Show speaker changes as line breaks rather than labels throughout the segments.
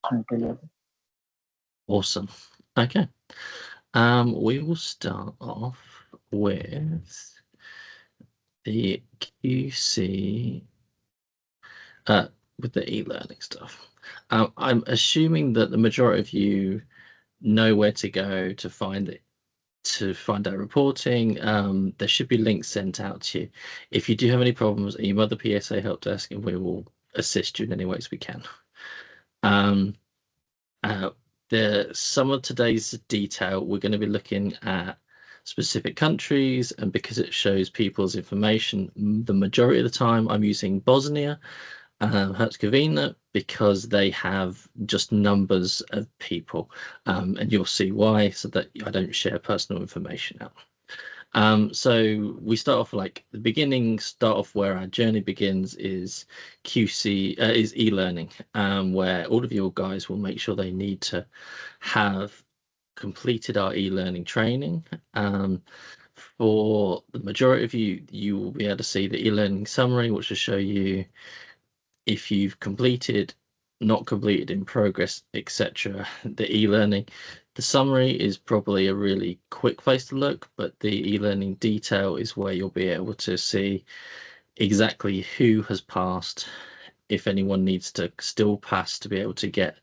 until
Awesome. Okay. We will start off with the QC, with the e-learning stuff. I'm assuming that the majority of you know where to go to find it, to find out reporting. There should be links sent out to you. If you do have any problems, email the PSA help desk and we will assist you in any ways we can. Some of today's detail, we're going to be looking at specific countries, and because it shows people's information, the majority of the time I'm using Bosnia, Herzegovina, because they have just numbers of people, and you'll see why, so that I don't share personal information out. So we start off like the beginning, start off where our journey begins is QC, is e-learning, where all of your guys will make sure they need to have completed our e-learning training. For the majority of you, you will be able to see the e-learning summary, which will show you if you've completed, not completed, in progress, etc. The e-learning. The summary is probably a really quick place to look, but the e-learning detail is where you'll be able to see exactly who has passed, if anyone needs to still pass to be able to get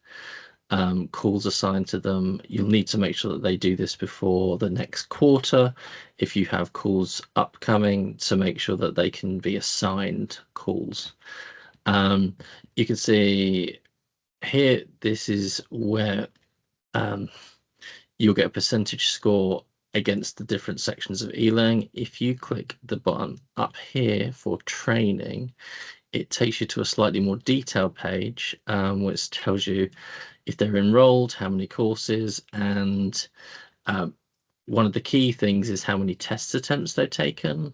calls assigned to them. You'll need to make sure that they do this before the next quarter if you have calls upcoming, to make sure that they can be assigned calls. You can see here, this is where you'll get a percentage score against the different sections of e-learning. If you click the button up here for training, it takes you to a slightly more detailed page, which tells you if they're enrolled, how many courses, and one of the key things is how many test attempts they've taken.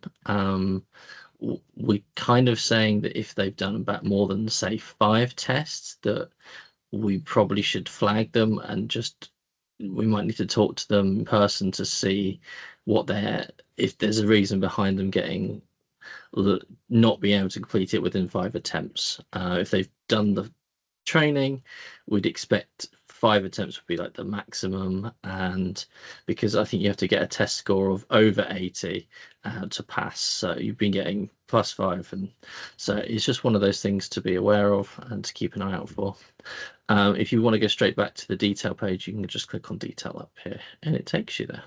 We're kind of saying that if they've done about more than, say, 5 tests, that we probably should flag them, and just we might need to talk to them in person to see what if there's a reason behind them getting not being able to complete it within 5 attempts. If they've done the training, we'd expect 5 attempts would be like the maximum, and because I think you have to get a test score of over 80 to pass, so you've been getting +5, and so it's just one of those things to be aware of and to keep an eye out for. If you want to go straight back to the detail page, you can just click on detail up here and it takes you there.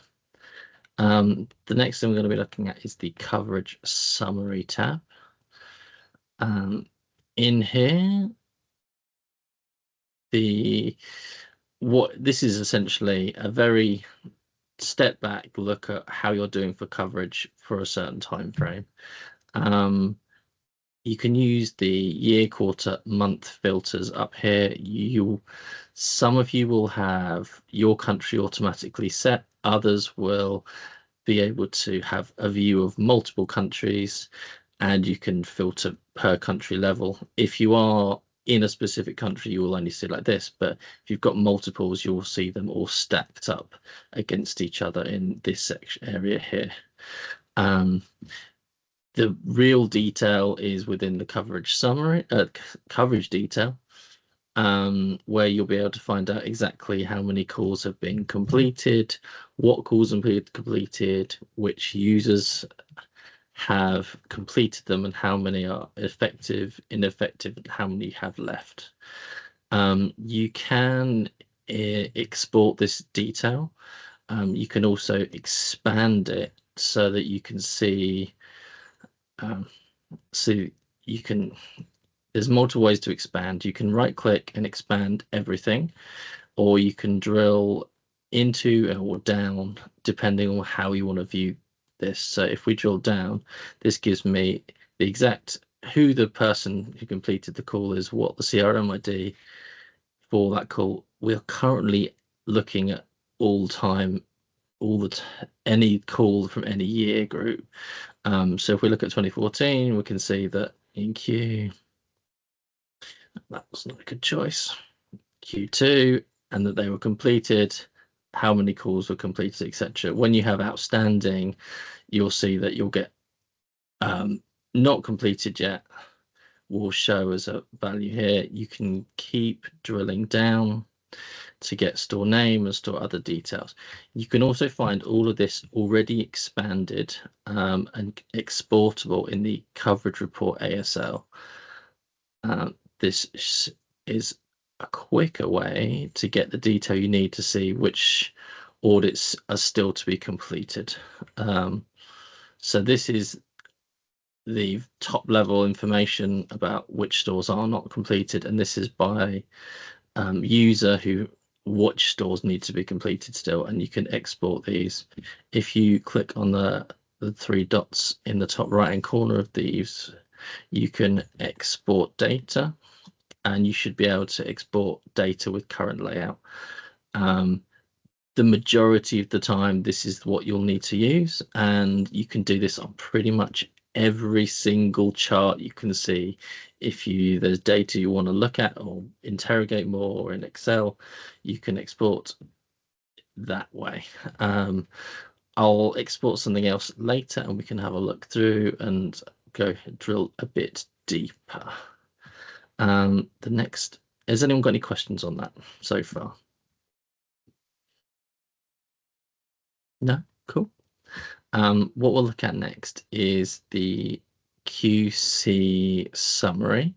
The next thing we're going to be looking at is the coverage summary tab. In here, this is essentially a very step back look at how you're doing for coverage for a certain time frame. You can use the year, quarter, month filters up here. Some of you will have your country automatically set. Others will be able to have a view of multiple countries, and you can filter per country level. If you are in a specific country, you will only see like this, but if you've got multiples, you will see them all stacked up against each other in this section area here. The real detail is within the coverage summary, coverage detail, where you'll be able to find out exactly how many calls have been completed, what calls have been completed, which users have completed them, and how many are effective, ineffective, and how many have left. You can export this detail. You can also expand it so that you can see. There's multiple ways to expand. You can right click and expand everything, or you can drill into or down depending on how you want to view this. So if we drill down, this gives me the exact who the person who completed the call is, what the CRM ID for that call. We're currently looking at any call from any year group. So if we look at 2014, we can see that in that was not a good choice, Q2, and that they were completed, how many calls were completed, etc. When you have outstanding, you'll see that you'll get not completed yet, will show as a value here. You can keep drilling down to get store name and store other details. You can also find all of this already expanded and exportable in the coverage report ASL. This is a quicker way to get the detail you need to see which audits are still to be completed. So this is the top level information about which stores are not completed, and this is by user who which stores need to be completed still, and you can export these. If you click on the 3 dots in the top right hand corner of these, you can export data, and you should be able to export data with current layout. The majority of the time this is what you'll need to use, and you can do this on pretty much every single chart you can see. If there's data you want to look at or interrogate more, or in Excel, you can export that way. I'll export something else later and we can have a look through and go drill a bit deeper. The next, has anyone got any questions on that so far? No? Cool. What we'll look at next is the QC summary.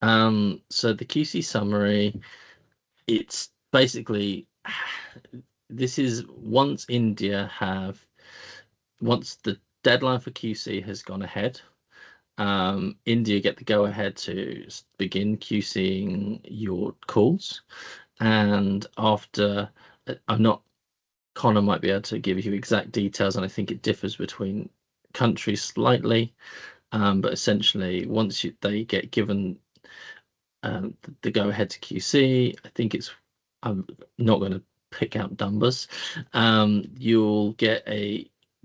So the QC summary, it's basically, this is once the deadline for QC has gone ahead, India get the go ahead to begin QCing your calls, and after, Connor might be able to give you exact details, and I think it differs between countries slightly, but essentially once they get given the go ahead to QC, I think it's, I'm not going to pick out numbers, you'll get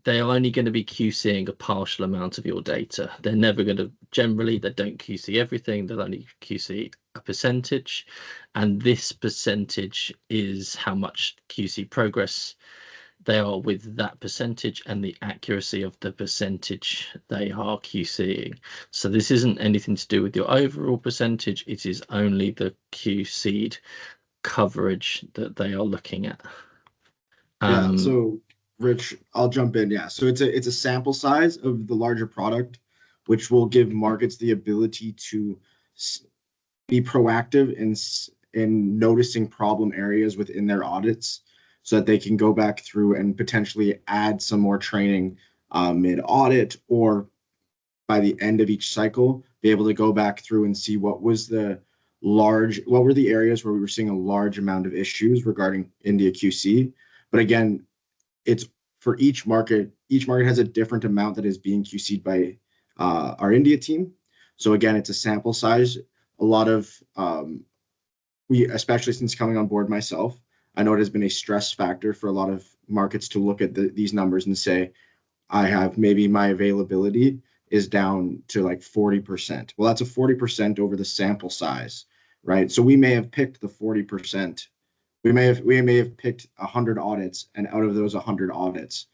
they're only going to be QCing a partial amount of your data. They're never going to, generally they don't QC everything, they'll only QC a percentage, and this percentage is how much QC progress they are with that percentage and the accuracy of the percentage they are QCing. So this isn't anything to do with your overall percentage, it is only the QC'd coverage that they are looking at.
Yeah, so Rich, I'll jump in. Yeah, so it's a sample size of the larger product, which will give markets the ability to be proactive in noticing problem areas within their audits, so that they can go back through and potentially add some more training mid audit, or by the end of each cycle, be able to go back through and see what were the areas where we were seeing a large amount of issues regarding India QC. But again, it's for each market has a different amount that is being QC'd by our India team. So again, it's a sample size. A lot of especially since coming on board myself, I know it has been a stress factor for a lot of markets to look at these numbers and say, I have maybe my availability is down to like 40%. Well, that's a 40% over the sample size, right? So we may have picked the 40%. We may have picked 100 audits, and out of those 100 audits,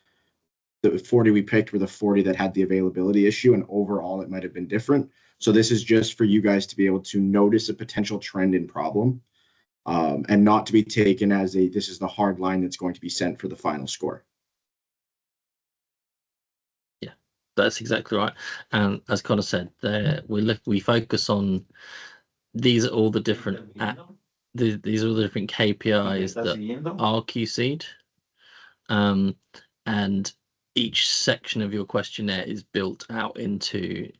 the 40 we picked were the 40 that had the availability issue, and overall it might have been different. So this is just for you guys to be able to notice a potential trend in problem, and not to be taken as this is the hard line that's going to be sent for the final score.
Yeah, that's exactly right. And as Connor said, we focus on these are all the different these are all the different KPIs that are QC'd, and each section of your questionnaire is built out into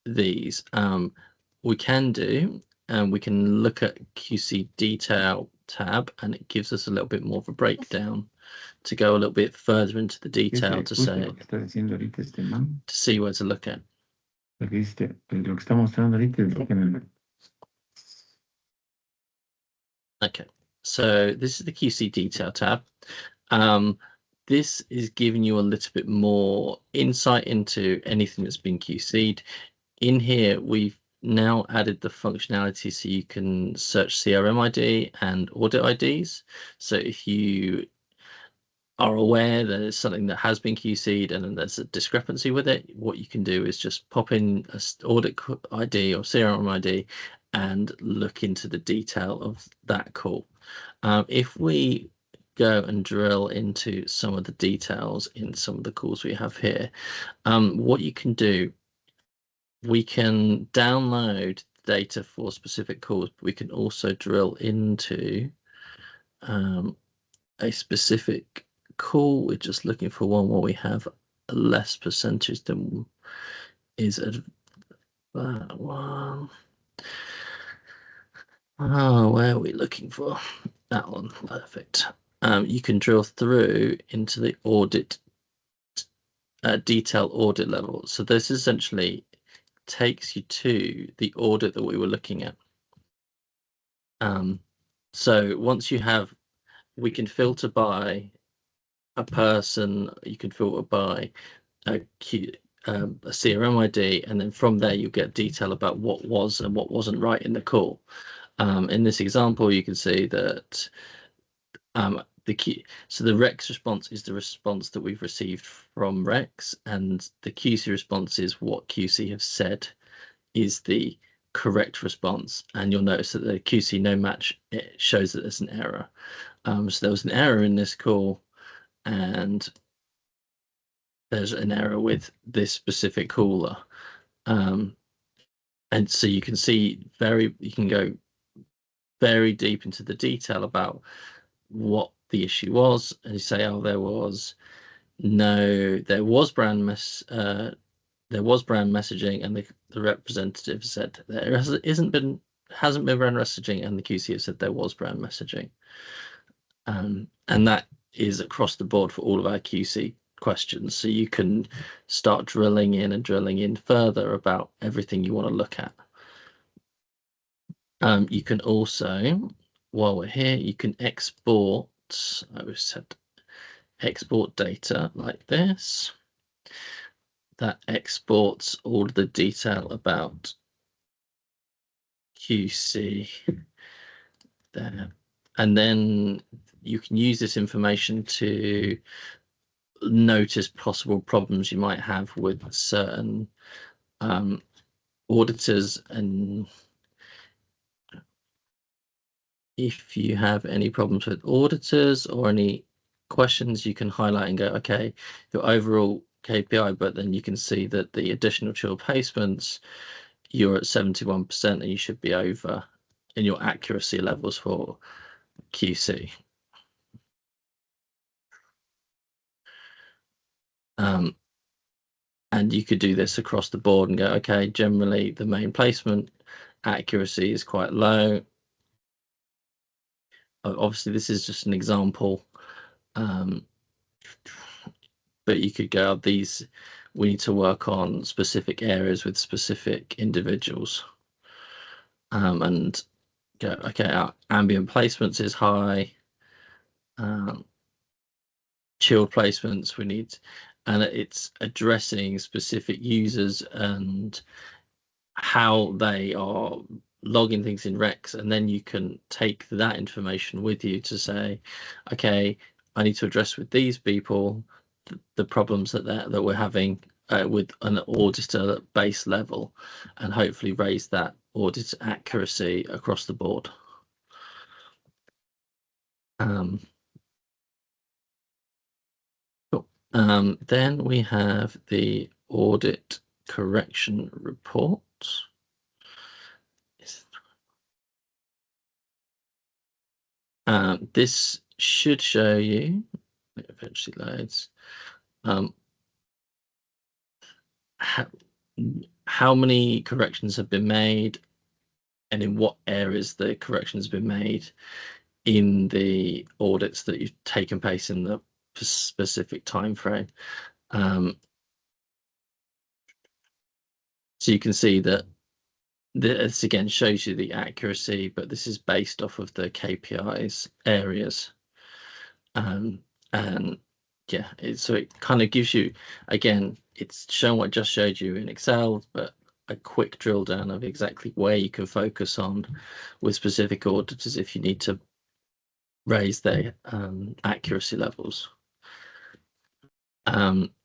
these. We can look at QC detail tab, and it gives us a little bit more of a breakdown to go a little bit further into the detail to see where to look at. Okay, so this is the QC detail tab. This is giving you a little bit more insight into anything that's been QC'd. In here, we've now added the functionality so you can search CRM ID and audit IDs. So if you are aware that it's something that has been QC'd and then there's a discrepancy with it, what you can do is just pop in a audit ID or CRM ID and look into the detail of that call. If we go and drill into some of the details in some of the calls we have here, what you can do, we can download data for specific calls, but we can also drill into a specific call. We're just looking for one where we have a less percentage than is at that one. Oh, where are we looking for? That one, perfect. You can drill through into the audit, detail audit level. So this essentially takes you to the audit that we were looking at. So once you have, we can filter by a person, you can filter by a CRM ID, and then from there you get detail about what was and what wasn't right in the call. In this example, you can see that the Rex response is the response that we've received from Rex, and the QC response is what QC have said is the correct response. And you'll notice that the QC no match, it shows that there's an error. So there was an error in this call, and there's an error with this specific caller. And so you can see you can go very deep into the detail about what the issue was, and you say, oh, there was brand messaging, and the representative said there hasn't been brand messaging, and the QC have said there was brand messaging. And that is across the board for all of our QC questions. So you can start drilling in further about everything you want to look at. You can also, while we're here, you can export, I always said export data like this. That exports all of the detail about QC there. And then you can use this information to notice possible problems you might have with certain auditors, and if you have any problems with auditors or any questions, you can highlight and go, okay, your overall KPI, but then you can see that the additional chill placements, you're at 71%, and you should be over in your accuracy levels for QC. And you could do this across the board and go, okay, generally the main placement accuracy is quite low. Obviously, this is just an example, but you could go, we need to work on specific areas with specific individuals, and go, okay, our ambient placements is high, chilled placements we need, and it's addressing specific users and how they are logging things in Rex, and then you can take that information with you to say, okay, I need to address with these people the problems that we're having with an auditor base level, and hopefully raise that audit accuracy across the board. Cool. Then we have the audit correction report. This should show you, it eventually loads, how many corrections have been made and in what areas the corrections have been made in the audits that you've taken place in the specific time frame. So you can see that this again shows you the accuracy, but this is based off of the KPIs areas. And yeah, so it kind of gives you, again, it's shown what I just showed you in Excel, but a quick drill down of exactly where you can focus on with specific auditors if you need to raise their accuracy levels.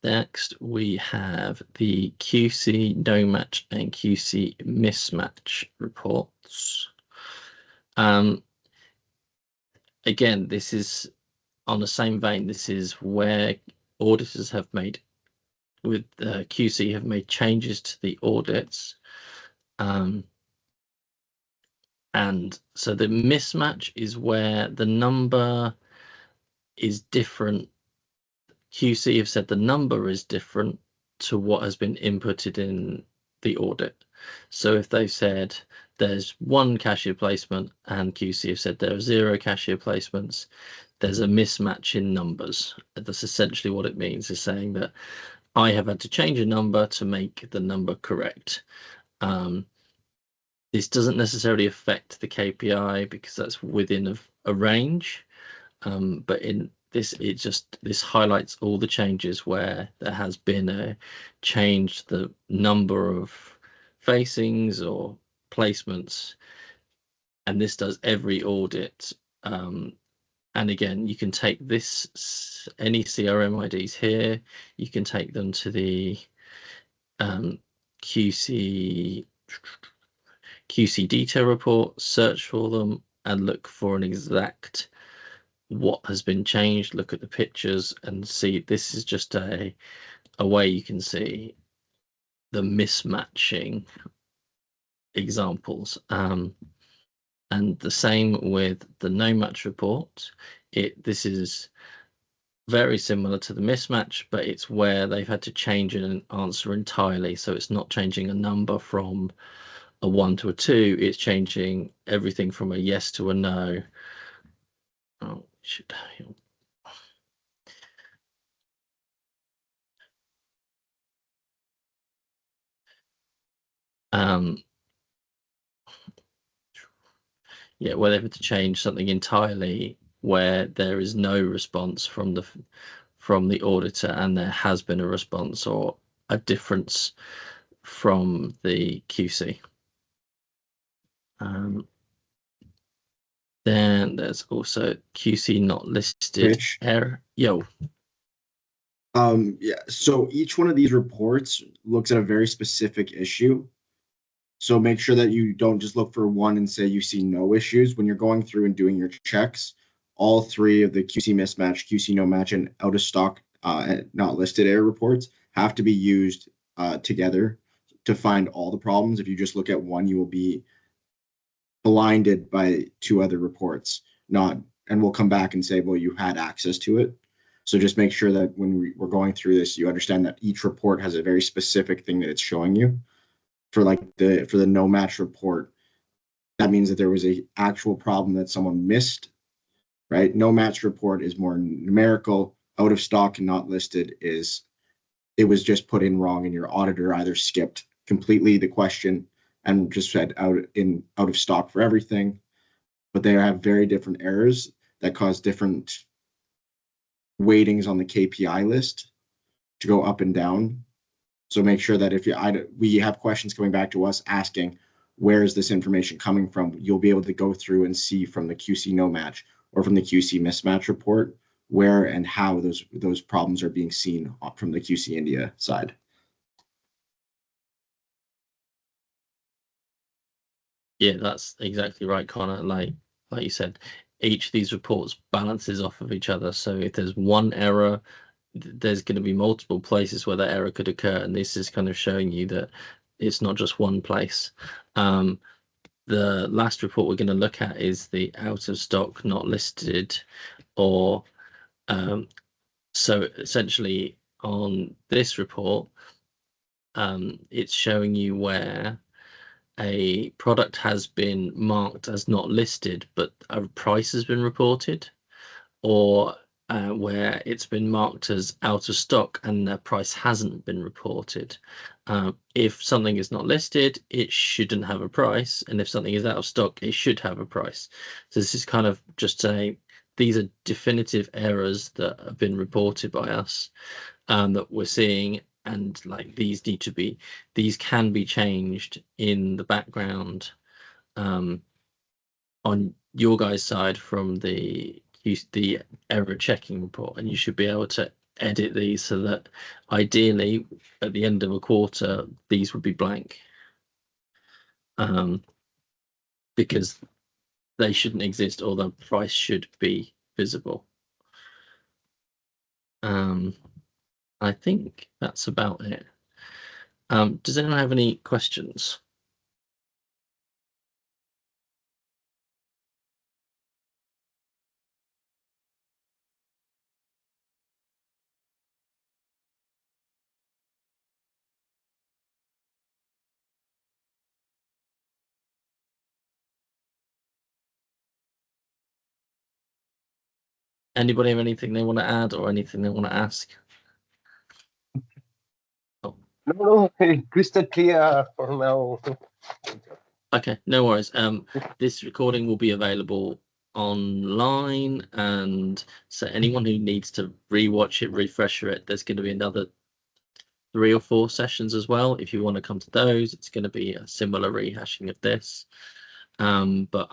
Next, we have the QC no match and QC mismatch reports. Again, this is on the same vein. This is where auditors have made, with QC have made changes to the audits. And so the mismatch is where the number is different. QC have said the number is different to what has been inputted in the audit. So if they've said there's one cashier placement and QC have said there are 0 cashier placements, there's a mismatch in numbers. That's essentially what it means, is saying that I have had to change a number to make the number correct. This doesn't necessarily affect the KPI because that's within a range, but in this, this highlights all the changes where there has been a change, the number of facings or placements, and this does every audit. And again, you can take this, any CRM IDs here, you can take them to the QC detail report, search for them, and look for an exact what has been changed. Look at the pictures and see. This is just a way you can see the mismatching examples. And the same with the no match report. This is very similar to the mismatch, but it's where they've had to change an answer entirely. So it's not changing a number from a 1 to a 2, it's changing everything from a yes to a no. Oh, should yeah, where they've had to change something entirely where there is no response from the auditor and there has been a response or a difference from the QC. Then there's also QC not listed
Rich?
error.
Yeah, so each one of these reports looks at a very specific issue. So make sure that you don't just look for one and say you see no issues. When you're going through and doing your checks, all 3 of the QC mismatch, QC no match, and out of stock not listed error reports have to be used together to find all the problems. If you just look at one, you will be blinded by 2 other reports, and we'll come back and say, well, you had access to it. So just make sure that when we're going through this, you understand that each report has a very specific thing that it's showing you. For the no match report, that means that there was a actual problem that someone missed, right? No match report is more numerical. Out of stock and not listed is it was just put in wrong and your auditor either skipped completely the question and just said out of stock for everything. But they have very different errors that cause different weightings on the KPI list to go up and down. So make sure that if we have questions coming back to us asking, where is this information coming from? You'll be able to go through and see from the QC no match or from the QC mismatch report where and how those problems are being seen from the QC India side.
Yeah, that's exactly right, Connor. Like you said, each of these reports balances off of each other. So if there's one error, there's going to be multiple places where that error could occur, and this is kind of showing you that it's not just one place. The last report we're going to look at is the out of stock not listed, or so essentially on this report, it's showing you where a product has been marked as not listed, but a price has been reported, or where it's been marked as out of stock and the price hasn't been reported. If something is not listed, it shouldn't have a price, and if something is out of stock, it should have a price. So this is kind of just these are definitive errors that have been reported by us, that we're seeing, and like these can be changed in the background on your guys' side from the error checking report, and you should be able to edit these so that ideally at the end of a quarter these would be blank, because they shouldn't exist or the price should be visible. I think that's about it. Does anyone have any questions? Anybody have anything they want to add or anything they want to ask? Oh.
No, crystal clear for now.
Okay, no worries. This recording will be available online, and so anyone who needs to rewatch it, refresh it, there's going to be another 3 or 4 sessions as well. If you want to come to those, it's going to be a similar rehashing of this. But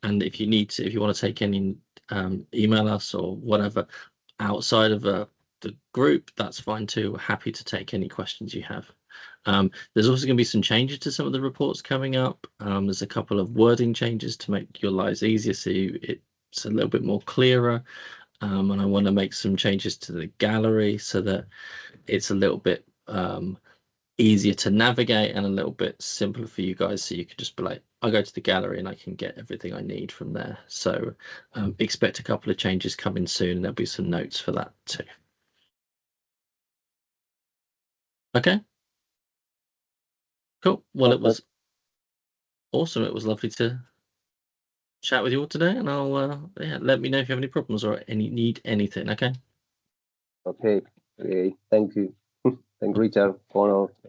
and if you want to take any, email us or whatever outside of the group, that's fine too. We're happy to take any questions you have. There's also going to be some changes to some of the reports coming up. There's a couple of wording changes to make your lives easier, so it's a little bit more clearer. And I want to make some changes to the gallery so that it's a little bit easier to navigate and a little bit simpler for you guys, so you can just be like, I go to the gallery and I can get everything I need from there. So expect a couple of changes coming soon. There'll be some notes for that too. Okay, cool. Well, it was awesome. It was lovely to chat with you all today, and I'll let me know if you have any problems or need anything. Okay.
Okay. Thank you. Thank Richard for